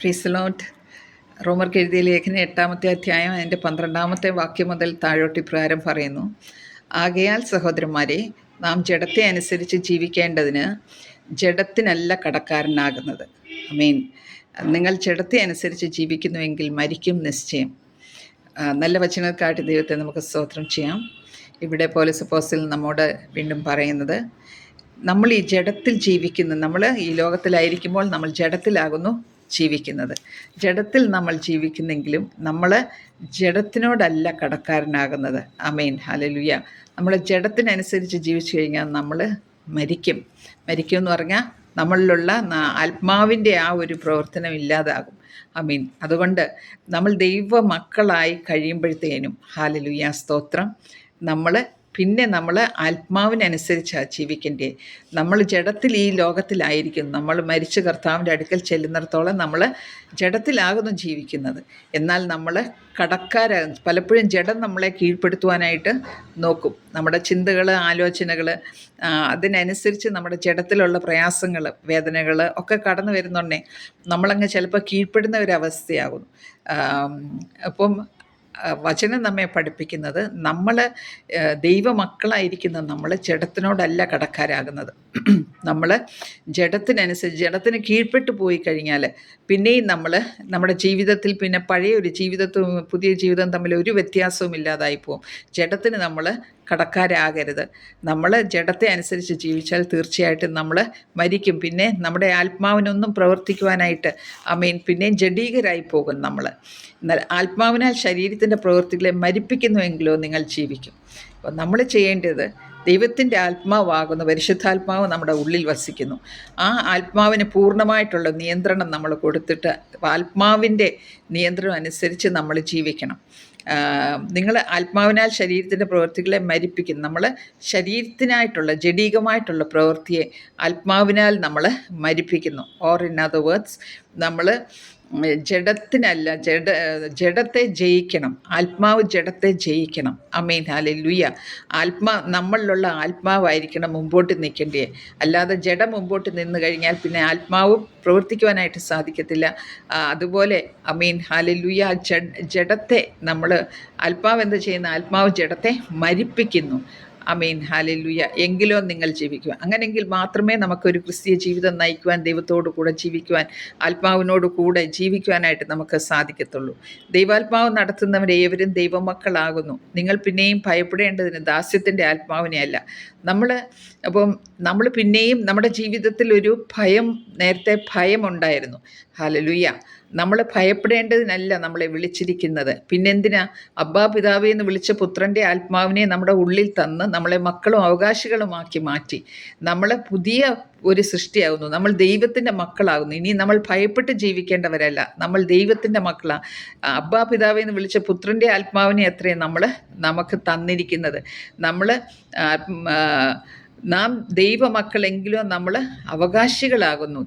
Praise Lord. റോമർക്ക് എഴുതിയ ലേഖനം 8-ാമത്തെ അധ്യായം അതിൻ്റെ 12-ാമത്തെ വാക്യം മുതൽ താഴോട്ട് ഇപ്രകാരം പറയുന്നു: ആകയാൽ സഹോദരന്മാരെ, നാം ജഡത്തെ അനുസരിച്ച് ജീവിക്കേണ്ടതിന് ജഡത്തിനല്ല കടക്കാരനാകുന്നത്. ആമേൻ. നിങ്ങൾ ജഡത്തെ അനുസരിച്ച് ജീവിക്കുന്നുവെങ്കിൽ മരിക്കും നിശ്ചയം. നല്ല വചനങ്ങൾക്കായിട്ട് ദൈവത്തെ നമുക്ക് സ്തോത്രം ചെയ്യാം. ഇവിടെ പൗലോസ് അപ്പോസ്തലൻ നമ്മോട് വീണ്ടും പറയുന്നത്, നമ്മൾ ഈ ജഡത്തിൽ ജീവിക്കുന്ന, നമ്മൾ ഈ ലോകത്തിലായിരിക്കുമ്പോൾ നമ്മൾ ജഡത്തിലാകുന്നു ജീവിക്കുന്നത്. ജഡത്തിൽ നമ്മൾ ജീവിക്കുന്നെങ്കിലും നമ്മൾ ജഡത്തിനോടല്ല കടക്കാരനാകുന്നത്. ആമേൻ, ഹല്ലേലൂയ. നമ്മൾ ജഡത്തിനനുസരിച്ച് ജീവിച്ചു കഴിഞ്ഞാൽ നമ്മൾ മരിക്കും എന്ന് പറഞ്ഞാൽ നമ്മളിലുള്ള ആത്മാവിൻ്റെ ആ ഒരു പ്രവർത്തനം ഇല്ലാതാകും. ആമീൻ. അതുകൊണ്ട് നമ്മൾ ദൈവ മക്കളായി കഴിയുമ്പോഴത്തേനും, ഹല്ലേലൂയ, സ്തോത്രം, നമ്മൾ ആത്മാവിനനുസരിച്ചാണ് ജീവിക്കേണ്ടത്. നമ്മൾ ജഡത്തിൽ ഈ ലോകത്തിലായിരിക്കും. നമ്മൾ മരിച്ച് കർത്താവിൻ്റെ അടുക്കൽ ചെല്ലുന്നിടത്തോളം നമ്മൾ ജഡത്തിലാകുന്നു ജീവിക്കുന്നത്. എന്നാൽ നമ്മൾ കടക്കാരാകും. പലപ്പോഴും ജഡം നമ്മളെ കീഴ്പ്പെടുത്തുവാനായിട്ട് നോക്കും. നമ്മുടെ ചിന്തകൾ, ആലോചനകൾ, അതിനനുസരിച്ച് നമ്മുടെ ജഡത്തിലുള്ള പ്രയാസങ്ങൾ, വേദനകൾ ഒക്കെ കടന്നു വരുന്നുണ്ടേ നമ്മളങ്ങ് ചിലപ്പോൾ കീഴ്പ്പെടുന്ന ഒരവസ്ഥയാകുന്നു. അപ്പം വചനം നമ്മെ പഠിപ്പിക്കുന്നത്, നമ്മൾ ദൈവമക്കളായിരിക്കുന്ന നമ്മൾ ജഡത്തിനോടല്ല കടക്കാരാകുന്നത്. നമ്മൾ ജഡത്തിന് കീഴ്പ്പെട്ടു പോയി കഴിഞ്ഞാൽ പിന്നെയും നമ്മുടെ ജീവിതത്തിൽ പിന്നെ പഴയ ഒരു ജീവിതവും പുതിയ ജീവിതവും തമ്മിൽ ഒരു വ്യത്യാസവും ഇല്ലാതായി പോവും. ജഡത്തിന് നമ്മൾ കടക്കാരാകരുത്. നമ്മൾ ജഡത്തെ അനുസരിച്ച് ജീവിച്ചാൽ തീർച്ചയായിട്ടും നമ്മൾ മരിക്കും. പിന്നെ നമ്മുടെ ആത്മാവിനൊന്നും പ്രവർത്തിക്കുവാനായിട്ട് പിന്നെയും ജഡീകരായി പോകും നമ്മൾ. എന്നാൽ ആത്മാവിനാൽ ശരീരത്തിൻ്റെ പ്രവൃത്തികളെ മരിപ്പിക്കുന്നുവെങ്കിലോ നിങ്ങൾ ജീവിക്കും. അപ്പോൾ നമ്മൾ ചെയ്യേണ്ടത്, ദൈവത്തിൻ്റെ ആത്മാവാകുന്ന പരിശുദ്ധാത്മാവ് നമ്മുടെ ഉള്ളിൽ വസിക്കുന്നു. ആ ആത്മാവിന് പൂർണ്ണമായിട്ടുള്ള നിയന്ത്രണം നമ്മൾ കൊടുത്തിട്ട് ആത്മാവിൻ്റെ നിയന്ത്രണം അനുസരിച്ച് നമ്മൾ ജീവിക്കണം. നിങ്ങൾ ആത്മാവിനാൽ ശരീരത്തിൻ്റെ പ്രവൃത്തികളെ മരിപ്പിക്കും. നമ്മൾ ശരീരത്തിനായിട്ടുള്ള ജഡീകമായിട്ടുള്ള പ്രവൃത്തിയെ ആത്മാവിനാൽ നമ്മൾ മരിപ്പിക്കുന്നു. ഓർ ഇൻ അതർ വേർഡ്സ്, നമ്മൾ ജഡത്തിനല്ല, ജഡത്തെ ജയിക്കണം. ആത്മാവ് ജഡത്തെ ജയിക്കണം. ആമേൻ, ഹല്ലേലൂയ. നമ്മളിലുള്ള ആത്മാവായിരിക്കണം മുമ്പോട്ട് നിൽക്കേണ്ടത്. അല്ലാതെ ജഡം മുമ്പോട്ട് നിന്ന് കഴിഞ്ഞാൽ പിന്നെ ആത്മാവ് പ്രവർത്തിക്കുവാനായിട്ട് സാധിക്കത്തില്ല. അതുപോലെ ആമേൻ, ഹല്ലേലൂയ, ജഡത്തെ ആത്മാവ് എന്ത് ചെയ്യുന്ന? ആത്മാവ് ജഡത്തെ മരിപ്പിക്കുന്നു. ആമേൻ, ഹല്ലേലൂയ. എങ്കിലോ നിങ്ങൾ ജീവിക്കുക. അങ്ങനെയെങ്കിൽ മാത്രമേ നമുക്കൊരു ക്രിസ്തീയ ജീവിതം നയിക്കുവാൻ, ദൈവത്തോടു കൂടെ ജീവിക്കുവാൻ, ആത്മാവിനോട് കൂടെ ജീവിക്കുവാനായിട്ട് നമുക്ക് സാധിക്കത്തുള്ളൂ. ദൈവാത്മാവ് നടത്തുന്നവരേവരും ദൈവമക്കളാകുന്നു. നിങ്ങൾ പിന്നെയും ഭയപ്പെടേണ്ടതിന് ദാസ്യത്തിൻ്റെ ആത്മാവിനെ അല്ല. നമ്മൾ പിന്നെയും നമ്മുടെ ജീവിതത്തിൽ ഒരു നേരത്തെ ഭയമുണ്ടായിരുന്നു. ഹല്ലേലൂയ. നമ്മൾ ഭയപ്പെടേണ്ടതിനല്ല നമ്മളെ വിളിച്ചിരിക്കുന്നത്. പിന്നെന്തിനാ? അബ്ബാ പിതാവേ എന്ന് വിളിച്ച പുത്രൻ്റെ ആത്മാവിനെ നമ്മുടെ ഉള്ളിൽ തന്ന് നമ്മളെ മക്കളും അവകാശികളുമാക്കി മാറ്റി. നമ്മൾ പുതിയ ഒരു സൃഷ്ടിയാകുന്നു. നമ്മൾ ദൈവത്തിൻ്റെ മക്കളാകുന്നു. ഇനി നമ്മൾ ഭയപ്പെട്ട് ജീവിക്കേണ്ടവരല്ല. നമ്മൾ ദൈവത്തിൻ്റെ മക്കളാണ്. അബ്ബാ പിതാവേ എന്ന് വിളിച്ച പുത്രൻ്റെ ആത്മാവിനെ അത്രയും നമുക്ക് തന്നിരിക്കുന്നത്. നാം ദൈവമക്കളെങ്കിലും നമ്മൾ അവകാശികളാകുന്നു.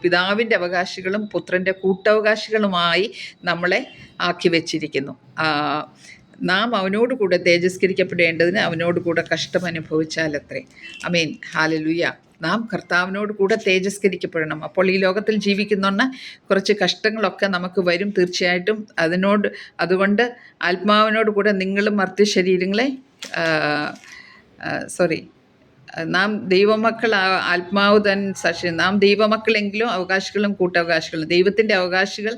പിതാവിൻ്റെ അവകാശികളും പുത്രൻ്റെ കൂട്ടവകാശികളുമായി നമ്മളെ ആക്കി വച്ചിരിക്കുന്നു. നാം അവനോട് കൂടെ തേജസ്കരിക്കപ്പെടേണ്ടതിന് അവനോട് കൂടെ കഷ്ടം അനുഭവിച്ചാലത്രേ. ആമേൻ, ഹല്ലേലൂയ. നാം കർത്താവിനോട് കൂടെ തേജസ്കരിക്കപ്പെടണം. അപ്പോൾ ഈ ലോകത്തിൽ ജീവിക്കുന്ന കുറച്ച് കഷ്ടങ്ങളൊക്കെ നമുക്ക് വരും തീർച്ചയായിട്ടും. അതുകൊണ്ട് ആത്മാവിനോട് കൂടെ നിങ്ങളും മർത്യശരീരങ്ങളെ നാം ദൈവമക്കൾ, ആത്മാവ് തൻ സാക്ഷി, നാം ദൈവമക്കളെങ്കിലും അവകാശികളും കൂട്ടവകാശികളും. ദൈവത്തിൻ്റെ അവകാശികൾ,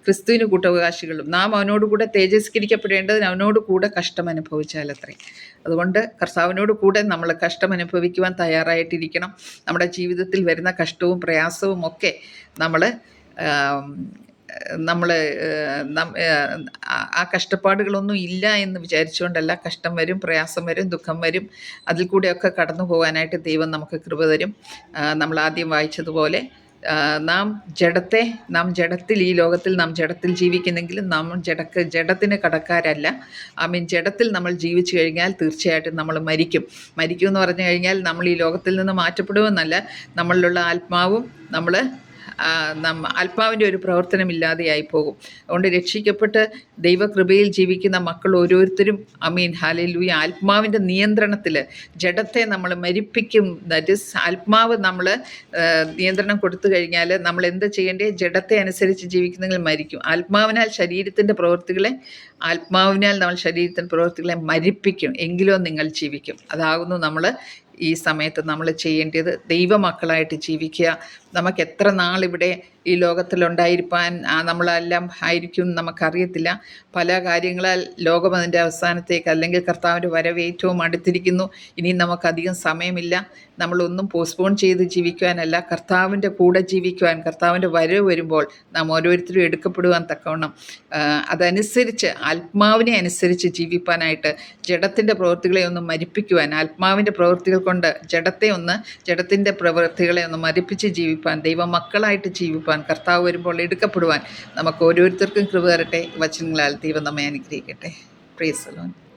ക്രിസ്തുവിന് കൂട്ടവകാശികളും. നാം അവനോട് കൂടെ തേജസ്കരിക്കപ്പെടേണ്ടതിന് അവനോട് കൂടെ കഷ്ടം അനുഭവിച്ചാലത്രേ. അതുകൊണ്ട് കർത്താവിനോട് കൂടെ നമ്മൾ കഷ്ടം അനുഭവിക്കുവാൻ തയ്യാറായിട്ടിരിക്കണം. നമ്മുടെ ജീവിതത്തിൽ വരുന്ന കഷ്ടവും പ്രയാസവും ഒക്കെ ആ കഷ്ടപ്പാടുകളൊന്നും ഇല്ല എന്ന് വിചാരിച്ചുകൊണ്ടല്ല. കഷ്ടം വരും, പ്രയാസം വരും, ദുഃഖം വരും. അതിൽ കൂടെയൊക്കെ കടന്നു പോകാനായിട്ട് ദൈവം നമുക്ക് കൃപ തരും. നമ്മൾ ആദ്യം വായിച്ചതുപോലെ നാം ജഡത്തിൽ, ഈ ലോകത്തിൽ നാം ജഡത്തിൽ ജീവിക്കുന്നെങ്കിലും നാം ജഡത്തിന് കടക്കാരല്ല. ജഡത്തിൽ നമ്മൾ ജീവിച്ചു കഴിഞ്ഞാൽ തീർച്ചയായിട്ടും നമ്മൾ മരിക്കും എന്ന് പറഞ്ഞു കഴിഞ്ഞാൽ നമ്മൾ ഈ ലോകത്തിൽ നിന്ന് മാറ്റപ്പെടുമെന്നല്ല. നമ്മളിലുള്ള ആത്മാവും ആത്മാവിൻ്റെ ഒരു പ്രവർത്തനമില്ലാതെയായി പോകും. അതുകൊണ്ട് രക്ഷിക്കപ്പെട്ട് ദൈവകൃപയിൽ ജീവിക്കുന്ന മക്കൾ ഓരോരുത്തരും അമീൻ ഹല്ലേലൂയ ആത്മാവിൻ്റെ നിയന്ത്രണത്തിൽ ജഡത്തെ നമ്മൾ മരിപ്പിക്കും. ദാറ്റ് ഈസ് ആത്മാവ് നമ്മൾ നിയന്ത്രണം കൊടുത്തു കഴിഞ്ഞാൽ നമ്മൾ എന്ത് ചെയ്യേണ്ടത്? ജഡത്തെ അനുസരിച്ച് ജീവിക്കുന്നെങ്കിൽ മരിക്കും. ആത്മാവിനാൽ നമ്മൾ ശരീരത്തിൻ്റെ പ്രവൃത്തികളെ മരിപ്പിക്കും, എങ്കിലോ നിങ്ങൾ ജീവിക്കും. അതാകുന്നു നമ്മൾ ഈ സമയത്ത് നമ്മൾ ചെയ്യേണ്ടത്. ദൈവമക്കളായിട്ട് ജീവിക്കുക. നമുക്ക് എത്ര നാളിവിടെ ഈ ലോകത്തിലുണ്ടായിരിക്കാൻ നമ്മളെല്ലാം ആയിരിക്കും നമുക്കറിയത്തില്ല. പല കാര്യങ്ങളാൽ ലോകം അതിൻ്റെ അവസാനത്തേക്ക് അല്ലെങ്കിൽ കർത്താവിൻ്റെ വരവ് ഏറ്റവും അടുത്തിരിക്കുന്നു. ഇനിയും നമുക്കധികം സമയമില്ല. നമ്മളൊന്നും പോസ്റ്റ്പോൺ ചെയ്ത് ജീവിക്കുവാനല്ല, കർത്താവിൻ്റെ കൂടെ ജീവിക്കുവാൻ, കർത്താവിൻ്റെ വരവ് വരുമ്പോൾ നാം ഓരോരുത്തരും എടുക്കപ്പെടുവാൻ തക്കവണ്ണം അതനുസരിച്ച് ആത്മാവിനെ അനുസരിച്ച് ജീവിപ്പാനായിട്ട് ജഡത്തിൻ്റെ പ്രവൃത്തികളെ ഒന്ന് മരിപ്പിക്കുവാൻ, ആത്മാവിൻ്റെ പ്രവൃത്തികൾ കൊണ്ട് ജഡത്തിൻ്റെ പ്രവൃത്തികളെ ഒന്ന് മരിപ്പിച്ച് ജീവിപ്പാൻ, ദൈവമക്കളായിട്ട് ജീവിപ്പാൻ, കർത്താവ് വരുമ്പോൾ എടുക്കപ്പെടുവാൻ നമുക്ക് ഓരോരുത്തർക്കും കൃപ തരട്ടെ. വചനങ്ങളാൽ ദൈവം നമ്മെ അനുഗ്രഹിക്കട്ടെ. Praise the Lord.